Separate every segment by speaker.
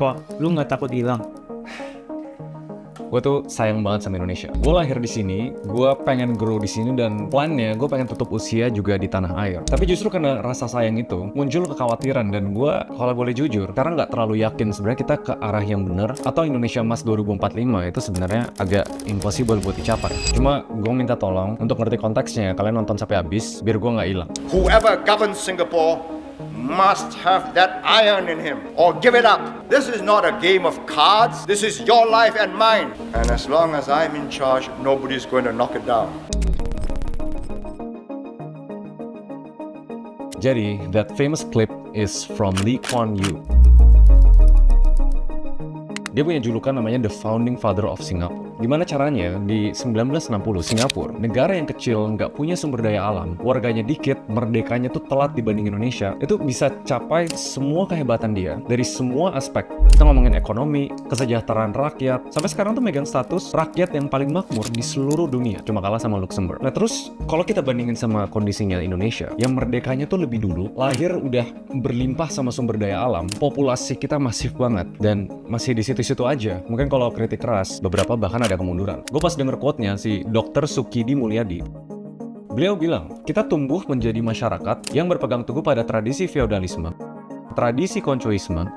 Speaker 1: Kok lu nggak takut hilang?
Speaker 2: Gue tuh sayang banget sama Indonesia. Gue lahir di sini, gue pengen grow di sini, dan plannya gue pengen tutup usia juga di tanah air. Tapi justru karena rasa sayang itu muncul kekhawatiran, dan gue kalau boleh jujur karena nggak terlalu yakin sebenarnya kita ke arah yang benar atau Indonesia Emas 2045 itu sebenarnya agak impossible buat dicapai. Cuma gue minta tolong untuk ngerti konteksnya, kalian nonton sampai habis biar gue nggak hilang.
Speaker 3: Whoever governs Singapore must have that iron in him or give it up. This is not a game of cards. This is your life and mine. And as long as I'm in charge, nobody's going to knock it down.
Speaker 2: Jadi, that famous clip is from Lee Kuan Yew. Dia punya julukan namanya The Founding Father of Singapore. Gimana caranya di 1960 Singapura, negara yang kecil, nggak punya sumber daya alam, warganya dikit, merdekanya tuh telat dibanding Indonesia, itu bisa capai semua kehebatan dia dari semua aspek. Kita ngomongin ekonomi, kesejahteraan rakyat, sampai sekarang tuh megang status rakyat yang paling makmur di seluruh dunia, cuma kalah sama Luxembourg. Nah terus, kalau kita bandingin sama kondisinya Indonesia, yang merdekanya tuh lebih dulu, lahir udah berlimpah sama sumber daya alam, populasi kita masif banget, dan masih di situ-situ aja. Mungkin kalau kritik keras, beberapa bahkan ada kemunduran. Gue pas denger quote-nya si Dr. Sukidi Mulyadi, beliau bilang, kita tumbuh menjadi masyarakat yang berpegang teguh pada tradisi feodalisme, tradisi koncoisme,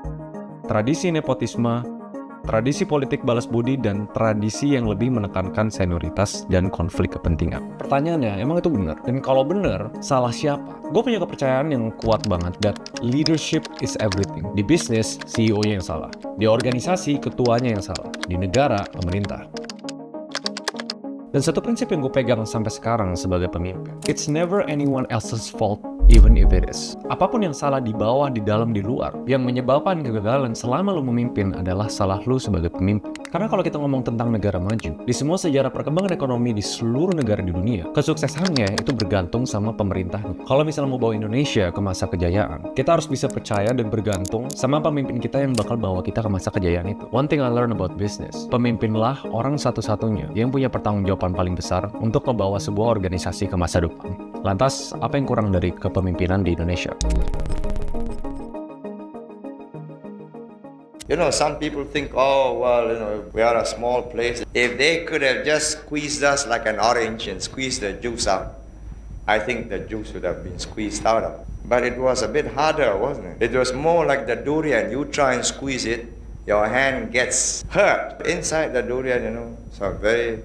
Speaker 2: tradisi nepotisme, tradisi politik balas budi, dan tradisi yang lebih menekankan senioritas dan konflik kepentingan. Pertanyaannya, emang itu benar? Dan kalau benar, salah siapa? Gue punya kepercayaan yang kuat banget that leadership is everything. Di bisnis, CEO-nya yang salah. Di organisasi, ketuanya yang salah. Di negara, pemerintah. Dan satu prinsip yang gue pegang sampai sekarang sebagai pemimpin, it's never anyone else's fault, even if it is. Apapun yang salah di bawah, di dalam, di luar, yang menyebabkan kegagalan selama lo memimpin adalah salah lo sebagai pemimpin. Karena kalau kita ngomong tentang negara maju, di semua sejarah perkembangan ekonomi di seluruh negara di dunia, kesuksesannya itu bergantung sama pemerintahnya. Kalau misalnya mau bawa Indonesia ke masa kejayaan, kita harus bisa percaya dan bergantung sama pemimpin kita yang bakal bawa kita ke masa kejayaan itu. One thing I learned about business, pemimpinlah orang satu-satunya yang punya pertanggungjawaban paling besar untuk membawa sebuah organisasi ke masa depan. Lantas, apa yang kurang dari kepemimpinan di Indonesia?
Speaker 3: You know, some people think, oh, well, you know, we are a small place. If they could have just squeezed us like an orange and squeezed the juice out, I think the juice would have been squeezed out of. But it was a bit harder, wasn't it? It was more like the durian. You try and squeeze it, your hand gets hurt. Inside the durian, you know, so very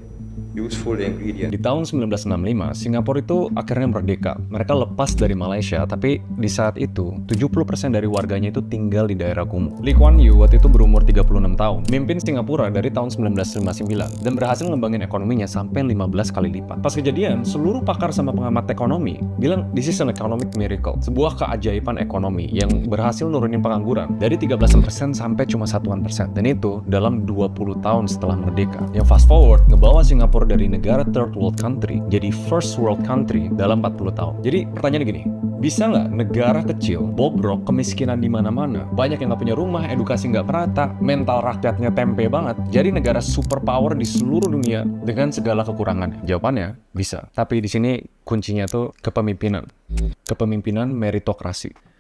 Speaker 3: useful ingredient.
Speaker 2: Di tahun 1965, Singapura itu akhirnya merdeka. Mereka lepas dari Malaysia, tapi di saat itu, 70% dari warganya itu tinggal di daerah kumuh. Lee Kuan Yew waktu itu berumur 36 tahun, mimpin Singapura dari tahun 1959, dan berhasil ngembangin ekonominya sampai 15 kali lipat. Pas kejadian, seluruh pakar sama pengamat ekonomi bilang, this is an economic miracle, sebuah keajaiban ekonomi yang berhasil nurunin pengangguran dari 13% sampai cuma 1%. Dan itu dalam 20 tahun setelah merdeka. Yang fast forward, ngebawa Singapura dari negara third world country jadi first world country dalam 40 tahun. Jadi pertanyaannya gini, bisa nggak negara kecil, bobrok, kemiskinan di mana-mana, banyak yang nggak punya rumah, edukasi nggak merata, mental rakyatnya tempe banget, jadi negara superpower di seluruh dunia dengan segala kekurangannya? Jawabannya bisa. Tapi di sini kuncinya tuh kepemimpinan. Kepemimpinan meritokrasi.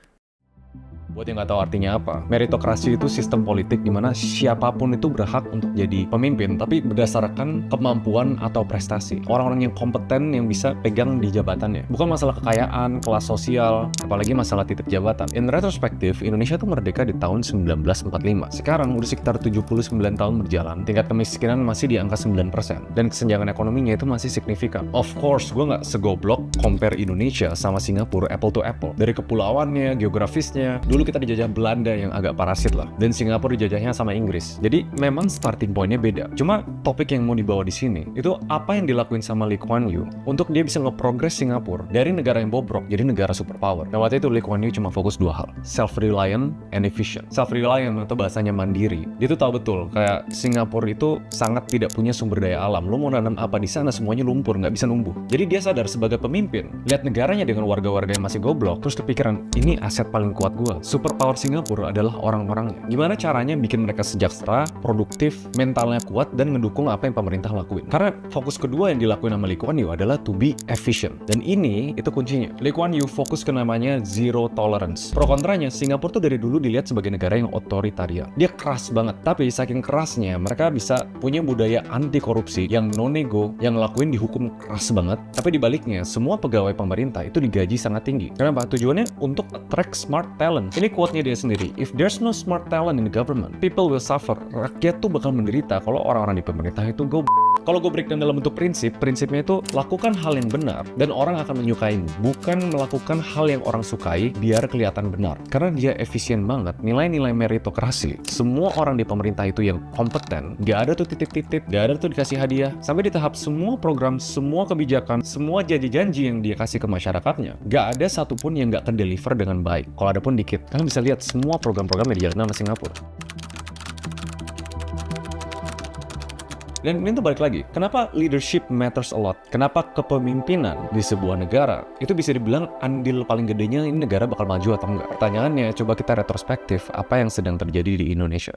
Speaker 2: Buat yang nggak tahu artinya apa, meritokrasi itu sistem politik di mana siapapun itu berhak untuk jadi pemimpin, tapi berdasarkan kemampuan atau prestasi. Orang-orang yang kompeten yang bisa pegang di jabatannya. Bukan masalah kekayaan, kelas sosial, apalagi masalah titik jabatan. In retrospektif, Indonesia tuh merdeka di tahun 1945. Sekarang udah sekitar 79 tahun berjalan, tingkat kemiskinan masih di angka 9%, dan kesenjangan ekonominya itu masih signifikan. Of course, gue nggak segoblok compare Indonesia sama Singapura apple to apple. Dari kepulauannya, geografisnya, dulu kita dijajah Belanda yang agak parasit lah, dan Singapura dijajahnya sama Inggris. Jadi memang starting pointnya beda. Cuma topik yang mau dibawa di sini itu apa yang dilakuin sama Lee Kuan Yew untuk dia bisa nge-progress Singapura dari negara yang bobrok jadi negara superpower. Nah waktu itu Lee Kuan Yew cuma fokus dua hal, self-reliant and efficient. Self-reliant atau bahasanya mandiri. Dia tuh tahu betul kayak Singapura itu sangat tidak punya sumber daya alam. Lo mau nanam apa di sana semuanya lumpur, nggak bisa numbuh. Jadi dia sadar sebagai pemimpin, lihat negaranya dengan warga-warga yang masih goblok, terus kepikiran ini aset paling kuat gue. superpower Singapura adalah orang-orangnya. Gimana caranya bikin mereka sejahtera, produktif, mentalnya kuat, dan ngedukung apa yang pemerintah lakuin. Karena fokus kedua yang dilakuin sama Lee Kuan Yew adalah to be efficient. Dan ini, itu kuncinya. Lee Kuan Yew fokus ke namanya zero tolerance. Pro kontranya, Singapura tuh dari dulu dilihat sebagai negara yang otoritarian. Dia keras banget, tapi saking kerasnya, mereka bisa punya budaya anti korupsi yang no-nego, yang ngelakuin dihukum keras banget. Tapi dibaliknya, semua pegawai pemerintah itu digaji sangat tinggi. Kenapa? Tujuannya untuk attract smart talent. Ini quote-nya dia sendiri. If there's no smart talent in the government, people will suffer. Rakyat tuh bakal menderita kalau orang-orang di pemerintah itu go. Kalau gue breakdown dalam bentuk prinsipnya itu lakukan hal yang benar dan orang akan menyukaimu. Bukan melakukan hal yang orang sukai biar kelihatan benar. Karena dia efisien banget. Nilai-nilai meritokrasi. Semua orang di pemerintah itu yang kompeten. Gak ada tuh titip-titip, gak ada tuh dikasih hadiah. Sampai di tahap semua program, semua kebijakan, semua janji-janji yang dia kasih ke masyarakatnya, gak ada satupun yang gak ke-deliver dengan baik. Kalau ada pun dikit. Kalian bisa lihat semua program-program yang dijalankan sama Singapura. Dan ini tuh balik lagi, kenapa leadership matters a lot? Kenapa kepemimpinan di sebuah negara itu bisa dibilang andil paling gedenya ini negara bakal maju atau enggak? Pertanyaannya, coba kita retrospektif apa yang sedang terjadi di Indonesia.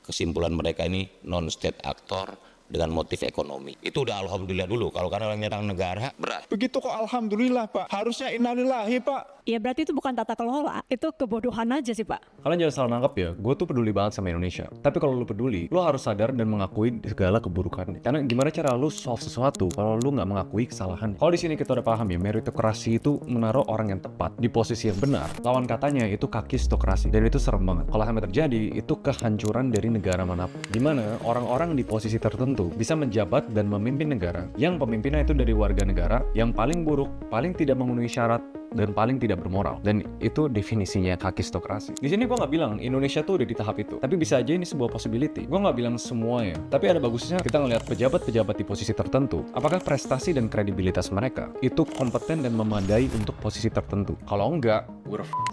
Speaker 1: Kesimpulan mereka ini non-state actor dengan motif ekonomi. Itu udah alhamdulillah dulu. Kalau karena orang nyerang negara, berat.
Speaker 4: Begitu kok alhamdulillah, Pak. Harusnya innalillahi, Pak.
Speaker 5: Ya berarti itu bukan tata kelola, itu kebodohan aja sih Pak.
Speaker 2: Kalian jangan salah nangkep ya, gue tuh peduli banget sama Indonesia. Tapi kalau lu peduli, lu harus sadar dan mengakui segala keburukannya. Karena gimana cara lu solve sesuatu kalau lu nggak mengakui kesalahan? Kalau di sini kita udah paham ya, meritokrasi itu menaruh orang yang tepat di posisi yang benar. Lawan katanya itu kakistokrasi, dan itu serem banget. Kalau sampai terjadi, itu kehancuran dari negara manapun. Dimana orang-orang di posisi tertentu bisa menjabat dan memimpin negara yang pemimpinnya itu dari warga negara yang paling buruk, paling tidak memenuhi syarat, dan paling tidak bermoral. Dan itu definisinya kakistokrasi. Di sini gue nggak bilang Indonesia tuh udah di tahap itu, tapi bisa aja ini sebuah possibility. Gue nggak bilang semua ya, tapi ada bagusnya kita ngelihat pejabat-pejabat di posisi tertentu, apakah prestasi dan kredibilitas mereka itu kompeten dan memadai untuk posisi tertentu. Kalau enggak,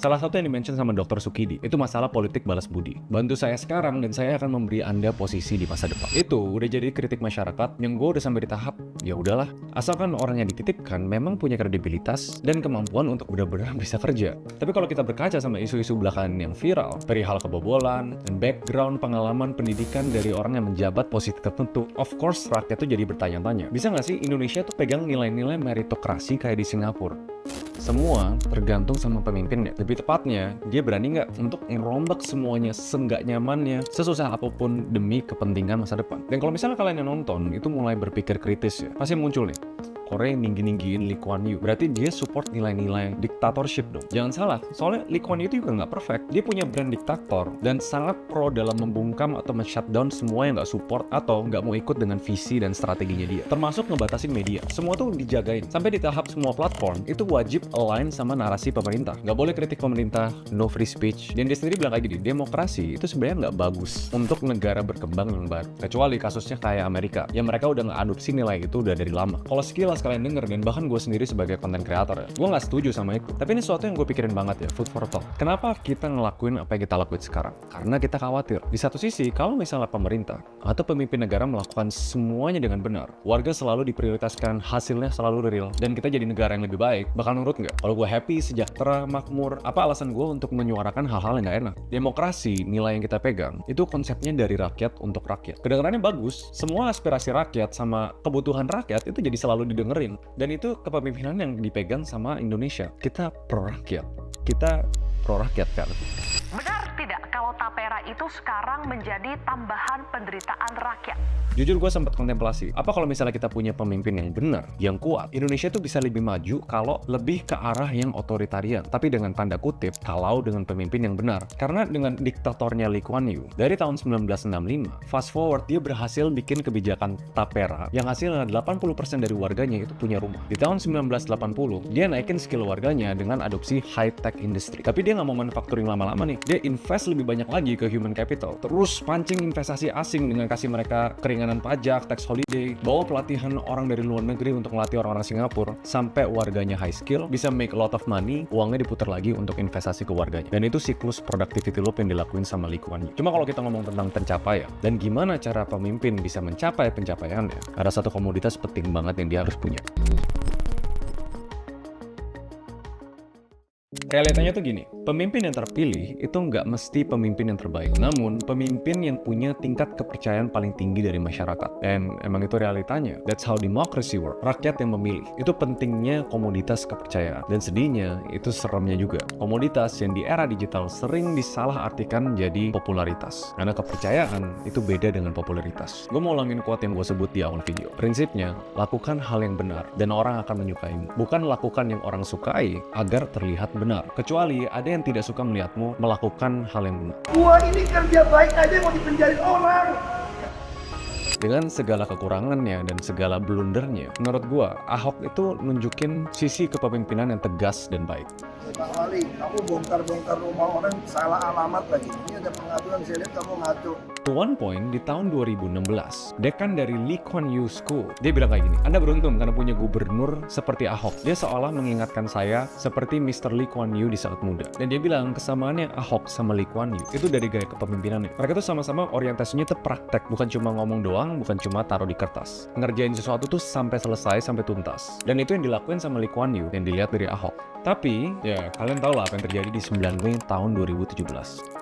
Speaker 2: salah satu yang dimention sama Dr. Sukidi itu masalah politik balas budi. Bantu saya sekarang dan saya akan memberi Anda posisi di masa depan. Itu udah jadi kritik masyarakat yang gue udah sampai di tahap ya udahlah, asalkan orang yang dititipkan memang punya kredibilitas dan kemampuan untuk benar-benar bisa kerja. Tapi kalau kita berkaca sama isu-isu belakangan yang viral, perihal kebobolan dan background pengalaman pendidikan dari orang yang menjabat posisi tertentu, of course rakyat tuh jadi bertanya-tanya, bisa nggak sih Indonesia tuh pegang nilai-nilai meritokrasi kayak di Singapura? Semua tergantung sama pemimpinnya. Lebih tepatnya, dia berani nggak untuk ngerombak semuanya senggak nyamannya, sesusah apapun demi kepentingan masa depan. Dan kalau misalnya kalian yang nonton itu mulai berpikir kritis ya, pasti muncul nih Korea yang ninggi-ninggiin Lee Kuan Yew. Berarti dia support nilai-nilai diktatorship dong. Jangan salah, soalnya Lee Kuan Yew itu juga nggak perfect. Dia punya brand diktator dan sangat pro dalam membungkam atau men-shutdown semua yang nggak support atau nggak mau ikut dengan visi dan strateginya dia. Termasuk ngebatasin media. Semua tuh dijagain. Sampai di tahap semua platform itu wajib align sama narasi pemerintah. Nggak boleh kritik pemerintah, no free speech. Dan dia sendiri bilang kayak gini, demokrasi itu sebenarnya nggak bagus untuk negara berkembang yang baru. Kecuali kasusnya kayak Amerika, yang mereka udah ngeadopsi nilai itu udah dari lama. Kalau sekilas kalian denger, dan bahkan gue sendiri sebagai content creator ya, gue nggak setuju sama itu. Tapi ini sesuatu yang gue pikirin banget ya, food for thought. Kenapa kita ngelakuin apa yang kita lakuin sekarang? Karena kita khawatir. Di satu sisi, kalau misalnya pemerintah atau pemimpin negara melakukan semuanya dengan benar, warga selalu diprioritaskan, hasilnya selalu real, dan kita jadi negara yang lebih baik, bakal nurut nggak? Kalau gue happy, sejahtera, makmur, apa alasan gue untuk menyuarakan hal-hal yang nggak enak? Demokrasi, nilai yang kita pegang, itu konsepnya dari rakyat untuk rakyat. Kedengarannya bagus, semua aspirasi rakyat sama kebutuhan rakyat itu jadi selalu didengar. Dan itu kepemimpinan yang dipegang sama Indonesia. Kita pro rakyat. Kita pro rakyat kan.
Speaker 6: Benar tidak kalau tapera itu sekarang menjadi tambahan penderitaan rakyat?
Speaker 2: Jujur gue sempat kontemplasi, apa kalau misalnya kita punya pemimpin yang benar, yang kuat, Indonesia tuh bisa lebih maju kalau lebih ke arah yang otoritarian. Tapi dengan tanda kutip, kalau dengan pemimpin yang benar. Karena dengan diktatornya Lee Kuan Yew, dari tahun 1965, fast forward dia berhasil bikin kebijakan tapera, yang hasilnya 80% dari warganya itu punya rumah. Di tahun 1980, dia naikin skill warganya dengan adopsi high-tech industry. Tapi dia nggak mau manufacturing lama-lama nih, dia invest lebih banyak lagi ke human capital. Terus pancing investasi asing dengan kasih mereka keringanan pajak, tax holiday, bawa pelatihan orang dari luar negeri untuk melatih orang-orang Singapura, sampai warganya high skill, bisa make a lot of money, uangnya diputar lagi untuk investasi ke warganya. Dan itu siklus productivity loop yang dilakuin sama Lee Kuan Yew. Cuma kalau kita ngomong tentang pencapaian, dan gimana cara pemimpin bisa mencapai pencapaiannya, ada satu komoditas penting banget yang dia harus punya. Realitanya tuh gini, pemimpin yang terpilih itu nggak mesti pemimpin yang terbaik. Namun, pemimpin yang punya tingkat kepercayaan paling tinggi dari masyarakat. Dan emang itu realitanya. That's how democracy work. Rakyat yang memilih. Itu pentingnya komoditas kepercayaan. Dan sedihnya, itu seremnya juga. Komoditas yang di era digital sering disalahartikan jadi popularitas. Karena kepercayaan itu beda dengan popularitas. Gue mau ulangin quote yang gue sebut di awal video. Prinsipnya, lakukan hal yang benar dan orang akan menyukaimu. Bukan lakukan yang orang sukai agar terlihat benar. Kecuali ada yang tidak suka melihatmu melakukan hal yang benar.
Speaker 7: Gua ini kerja baik aja mau dipenjarain orang.
Speaker 2: Dengan segala kekurangannya dan segala blundernya, menurut gua, Ahok itu nunjukin sisi kepemimpinan yang tegas dan baik.
Speaker 7: Bang Ali, kamu bongkar-bongkar rumah orang salah alamat lagi. Ini ada pengaduan, saya lihat kamu ngatur.
Speaker 2: To one point, di tahun 2016, dekan dari Lee Kuan Yew School, dia bilang kayak gini, Anda beruntung karena punya gubernur seperti Ahok. Dia seolah mengingatkan saya seperti Mr. Lee Kuan Yew di saat muda. Dan dia bilang kesamaannya Ahok sama Lee Kuan Yew itu dari gaya kepemimpinannya. Mereka tuh sama-sama orientasinya tuh praktek, bukan cuma ngomong doang, bukan cuma taruh di kertas. Ngerjain sesuatu tuh sampai selesai, sampai tuntas. Dan itu yang dilakuin sama Lee Kuan Yew, yang dilihat dari Ahok. Tapi, ya kalian tahu lah apa yang terjadi di 9 Mei tahun 2017.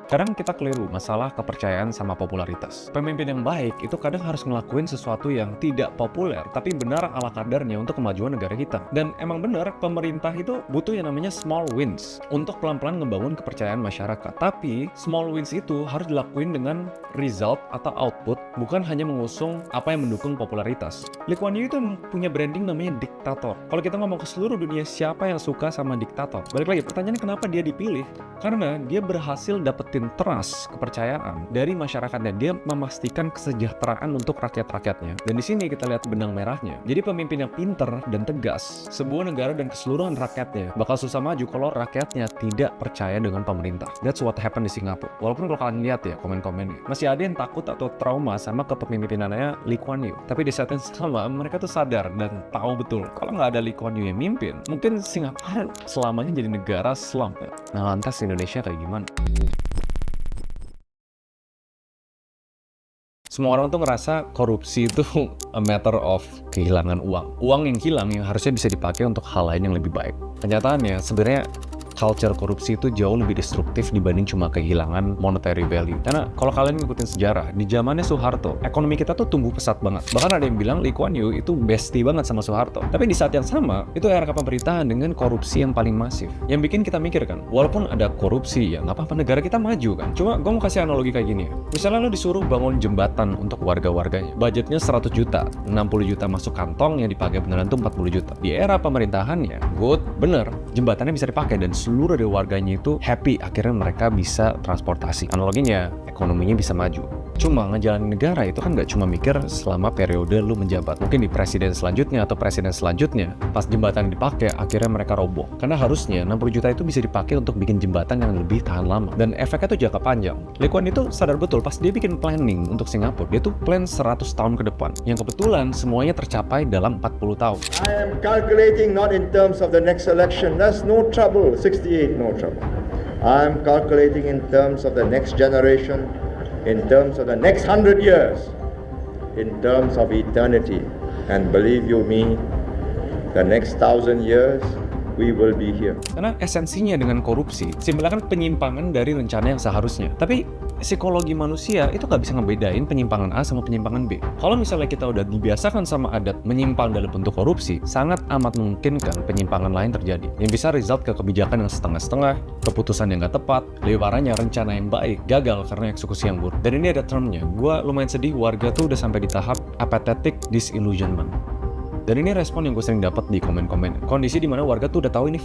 Speaker 2: Kadang kita keliru masalah kepercayaan sama popularitas. Pemimpin yang baik itu kadang harus ngelakuin sesuatu yang tidak populer, tapi benar ala kadarnya untuk kemajuan negara kita. Dan emang benar, pemerintah itu butuh yang namanya small wins untuk pelan-pelan ngebangun kepercayaan masyarakat. Tapi, small wins itu harus dilakuin dengan result atau output, bukan hanya mengusung apa yang mendukung popularitas. Lee Kuan Yew itu punya branding namanya diktator. Kalau kita ngomong ke seluruh dunia, siapa yang suka sama diktator? Balik lagi, pertanyaannya kenapa dia dipilih? Karena dia berhasil dapetin trust, kepercayaan dari masyarakatnya. Dia memastikan kesejahteraan untuk rakyat-rakyatnya. Dan di sini kita lihat benang merahnya. Jadi pemimpin yang pinter dan tegas, sebuah negara dan keseluruhan rakyatnya bakal susah maju kalau rakyatnya tidak percaya dengan pemerintah. That's what happened di Singapura. Walaupun kalau kalian lihat ya komen-komennya, masih ada yang takut atau trauma sama kepemimpinannya Lee Kuan Yew. Tapi di saat yang sama, mereka tuh sadar dan tahu betul kalau nggak ada Lee Kuan Yew yang mimpin, mungkin Singapura selamanya jadi negara slum. Nah, lantas Indonesia kayak gimana? Semua orang tuh ngerasa korupsi itu a matter of kehilangan uang. Uang yang hilang yang harusnya bisa dipakai untuk hal lain yang lebih baik. Kenyataannya sebenarnya culture korupsi itu jauh lebih destruktif dibanding cuma kehilangan monetary value. Karena kalau kalian ngikutin sejarah, di zamannya Soeharto, ekonomi kita tuh tumbuh pesat banget. Bahkan ada yang bilang Lee Kuan Yew itu bestie banget sama Soeharto. Tapi di saat yang sama, itu era kepemerintahan dengan korupsi yang paling masif. Yang bikin kita mikir kan, walaupun ada korupsi ya nggak apa-apa, negara kita maju kan. Cuma gue mau kasih analogi kayak gini ya. Misalnya lo disuruh bangun jembatan untuk warga-warganya. Budgetnya 100 juta, 60 juta masuk kantong, yang dipakai beneran tuh 40 juta. Di era pemerintahannya, good, bener, jembatannya bisa dipakai dan seluruh dari warganya itu happy, akhirnya mereka bisa transportasi. Analoginya, ekonominya bisa maju. Cuma ngejalanin negara itu kan nggak cuma mikir selama periode lu menjabat. Mungkin di presiden selanjutnya atau presiden selanjutnya, pas jembatan dipakai, akhirnya mereka roboh. Karena harusnya 60 juta itu bisa dipakai untuk bikin jembatan yang lebih tahan lama. Dan efeknya tuh jangka panjang. Lee Kuan Yew itu sadar betul, pas dia bikin planning untuk Singapura, dia tuh plan 100 tahun ke depan. Yang kebetulan semuanya tercapai dalam 40 tahun.
Speaker 8: I am calculating not in terms of the next election. That's no trouble. 68, no trouble. I'm calculating in terms of the next generation, in terms of the next 100 years, in terms of eternity. And believe you me, the next 1,000 years, we will be here.
Speaker 2: Karena esensinya dengan korupsi, simpelnya kan penyimpangan dari rencana yang seharusnya. Tapi psikologi manusia itu nggak bisa ngebedain penyimpangan A sama penyimpangan B. Kalau misalnya kita udah dibiasakan sama adat menyimpang dalam bentuk korupsi, sangat amat memungkinkan penyimpangan lain terjadi. Yang bisa result ke kebijakan yang setengah-setengah, keputusan yang nggak tepat, lebih parahnya rencana yang baik gagal karena eksekusi yang buruk. Dan ini ada termnya, gue lumayan sedih warga tuh udah sampai di tahap apathetic disillusionment. Dan ini respon yang gue sering dapat di komen-komen. Kondisi dimana warga tuh udah tahu ini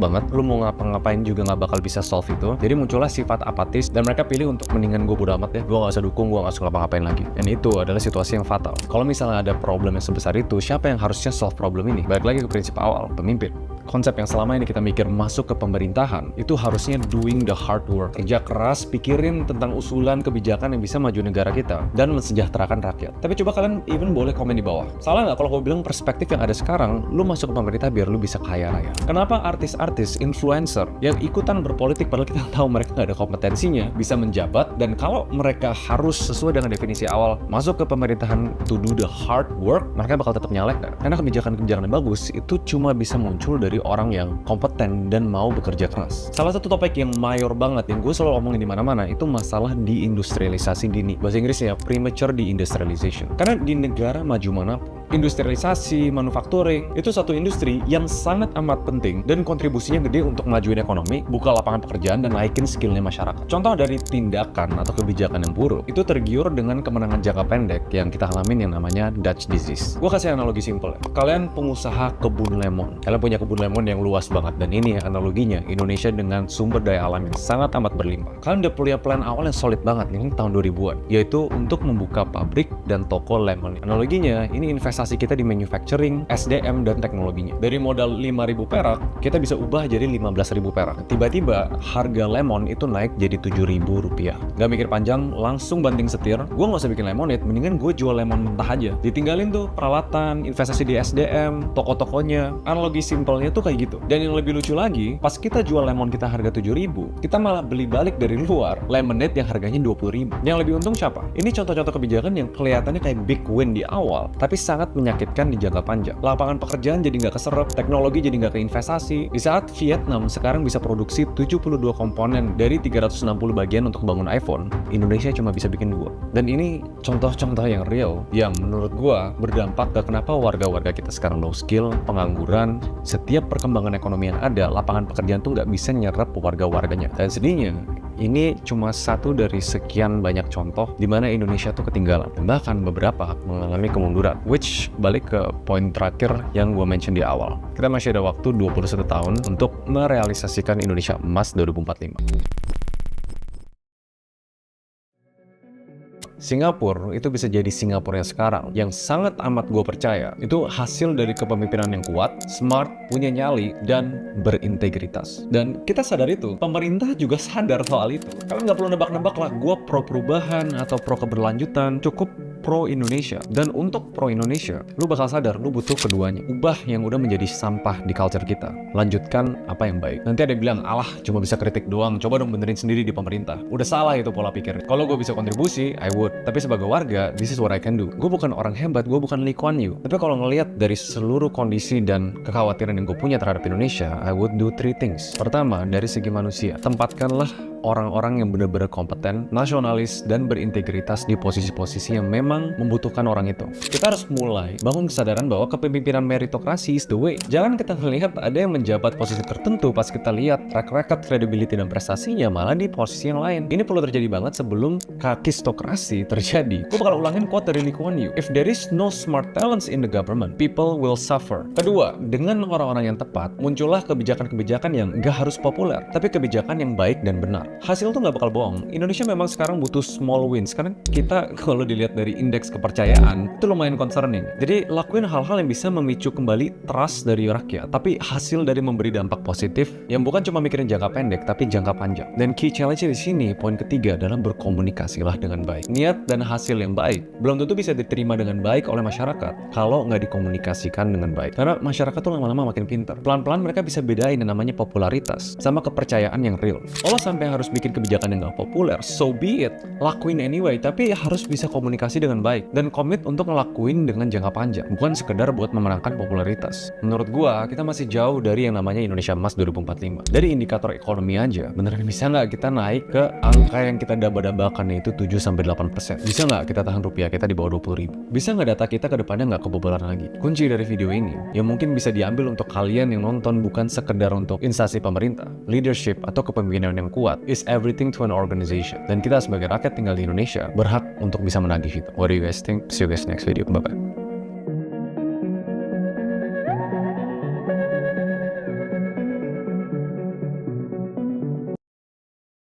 Speaker 2: banget, lu mau ngapa-ngapain juga nggak bakal bisa solve itu. Jadi muncullah sifat apatis dan mereka pilih untuk mendingan gue bodo amat ya, gue nggak usah dukung, gue nggak usah ngapa-ngapain lagi. Dan itu adalah situasi yang fatal. Kalau misalnya ada problem yang sebesar itu, siapa yang harusnya solve problem ini? Balik lagi ke prinsip awal, pemimpin. Konsep yang selama ini kita mikir masuk ke pemerintahan itu harusnya doing the hard work, kerja keras, pikirin tentang usulan kebijakan yang bisa maju negara kita dan mensejahterakan rakyat. Tapi coba kalian even boleh komen di bawah, salah nggak kalau gue bilang perspektif yang ada sekarang, lu masuk ke pemerintah biar lu bisa kaya raya? Kenapa artis-artis, influencer yang ikutan berpolitik padahal kita tahu mereka nggak ada kompetensinya bisa menjabat, dan kalau mereka harus sesuai dengan definisi awal masuk ke pemerintahan to do the hard work, mereka bakal tetap nyalek kan? Karena kebijakan-kebijakan yang bagus itu cuma bisa muncul dari dari orang yang kompeten dan mau bekerja keras. Salah satu topik yang mayor banget yang gue selalu omongin di mana-mana itu masalah deindustrialisasi dini. Bahasa Inggrisnya premature deindustrialization. Karena di negara maju manapun, industrialisasi, manufacturing itu satu industri yang sangat amat penting dan kontribusinya gede untuk majuin ekonomi, buka lapangan pekerjaan dan naikin skillnya masyarakat. Contoh dari tindakan atau kebijakan yang buruk itu tergiur dengan kemenangan jangka pendek yang kita alamin yang namanya Dutch disease. Gue kasih analogi simpel ya. Kalian pengusaha kebun lemon, kalian punya kebun lemon yang luas banget, dan ini ya analoginya Indonesia dengan sumber daya alam yang sangat amat berlimpah. Kalian udah punya plan awal yang solid banget ini tahun 2000-an, yaitu untuk membuka pabrik dan toko lemon. Analoginya ini investasi kita di manufacturing, SDM, dan teknologinya. Dari modal 5.000 perak, kita bisa ubah jadi 15.000 perak. Tiba-tiba harga lemon itu naik jadi 7.000 rupiah. Gak mikir panjang, langsung banting setir. Gue gak usah bikin lemonade, mendingan gue jual lemon mentah aja. Ditinggalin tuh peralatan, investasi di SDM, toko-tokonya. Analogi simpelnya tuh kayak gitu. Dan yang lebih lucu lagi, pas kita jual lemon kita harga 7.000, kita malah beli balik dari luar lemonade yang harganya 20.000. Yang lebih untung siapa? Ini contoh-contoh kebijakan yang kelihatannya kayak big win di awal, tapi sangat menyakitkan di jangka panjang. Lapangan pekerjaan jadi nggak keserap, teknologi jadi nggak keinvestasi. Di saat Vietnam sekarang bisa produksi 72 komponen dari 360 bagian untuk bangun iPhone, Indonesia cuma bisa bikin 2. Dan ini contoh-contoh yang real, yang menurut gua berdampak ke kenapa warga-warga kita sekarang low skill, pengangguran, setiap perkembangan ekonomi yang ada, lapangan pekerjaan tuh nggak bisa nyerap warga-warganya. Dan sedihnya, ini cuma satu dari sekian banyak contoh di mana Indonesia tuh ketinggalan. Bahkan beberapa mengalami kemunduran. Which balik ke poin terakhir yang gue mention di awal. Kita masih ada waktu 21 tahun untuk merealisasikan Indonesia Emas 2045. Singapura itu bisa jadi Singapura yang sekarang, yang sangat amat gue percaya itu hasil dari kepemimpinan yang kuat, smart, punya nyali, dan berintegritas. Dan kita sadar itu, pemerintah juga sadar soal itu. Kalian nggak perlu nebak-nebak lah, gue pro perubahan atau pro keberlanjutan, cukup pro Indonesia. Dan untuk pro Indonesia, lu bakal sadar lu butuh keduanya. Ubah yang udah menjadi sampah di culture kita, lanjutkan apa yang baik. Nanti ada yang bilang, alah cuma bisa kritik doang, coba dong benerin sendiri di pemerintah. Udah salah itu pola pikir. Kalau gue bisa kontribusi, I would. Tapi sebagai warga, this is what I can do. Gue bukan orang hebat, gue bukan Lee Kuan Yew. Tapi kalau ngelihat dari seluruh kondisi dan kekhawatiran yang gue punya terhadap Indonesia, I would do 3 things. Pertama, dari segi manusia, tempatkanlah orang-orang yang benar-benar kompeten, nasionalis, dan berintegritas di posisi-posisi yang memang membutuhkan orang itu. Kita harus mulai bangun kesadaran bahwa kepemimpinan meritokrasi is the way. Jangan kita melihat ada yang menjabat posisi tertentu pas kita lihat track record, credibility, dan prestasinya malah di posisi yang lain. Ini perlu terjadi banget sebelum kakistokrasi terjadi. Gue bakal ulangin quote dari Lee Kuan Yew. If there is no smart talents in the government, people will suffer. Kedua, dengan orang-orang yang tepat, muncullah kebijakan-kebijakan yang gak harus populer, tapi kebijakan yang baik dan benar. Hasil tuh gak bakal bohong. Indonesia memang sekarang butuh small wins, karena kita kalau dilihat dari indeks kepercayaan itu lumayan concerning. Jadi lakuin hal-hal yang bisa memicu kembali trust dari rakyat, tapi hasil dari memberi dampak positif yang bukan cuma mikirin jangka pendek tapi jangka panjang. Dan key challenge di sini, poin ketiga, adalah berkomunikasilah dengan baik. Niat dan hasil yang baik belum tentu bisa diterima dengan baik oleh masyarakat kalau nggak dikomunikasikan dengan baik. Karena masyarakat tuh lama-lama makin pintar. Pelan-pelan mereka bisa bedain yang namanya popularitas sama kepercayaan yang real. Kalau sampai harus bikin kebijakan yang nggak populer, so be it. Lakuin anyway, tapi harus bisa komunikasi dengan baik dan komit untuk ngelakuin dengan jangka panjang, bukan sekedar buat memenangkan popularitas. Menurut gua, kita masih jauh dari yang namanya Indonesia Emas 2045. Dari indikator ekonomi aja, beneran bisa nggak kita naik ke angka yang kita daba-dabakan, yaitu 7-8%? Bisa nggak kita tahan rupiah kita di bawah 20.000? Bisa nggak data kita ke depannya nggak kebobolan lagi? Kunci dari video ini yang mungkin bisa diambil untuk kalian yang nonton bukan sekedar untuk instansi pemerintah, leadership, atau kepemimpinan yang kuat is everything to an organization. Dan kita sebagai rakyat tinggal di Indonesia berhak untuk bisa menagih itu. What do you guys think? See you guys next video. Bye-bye.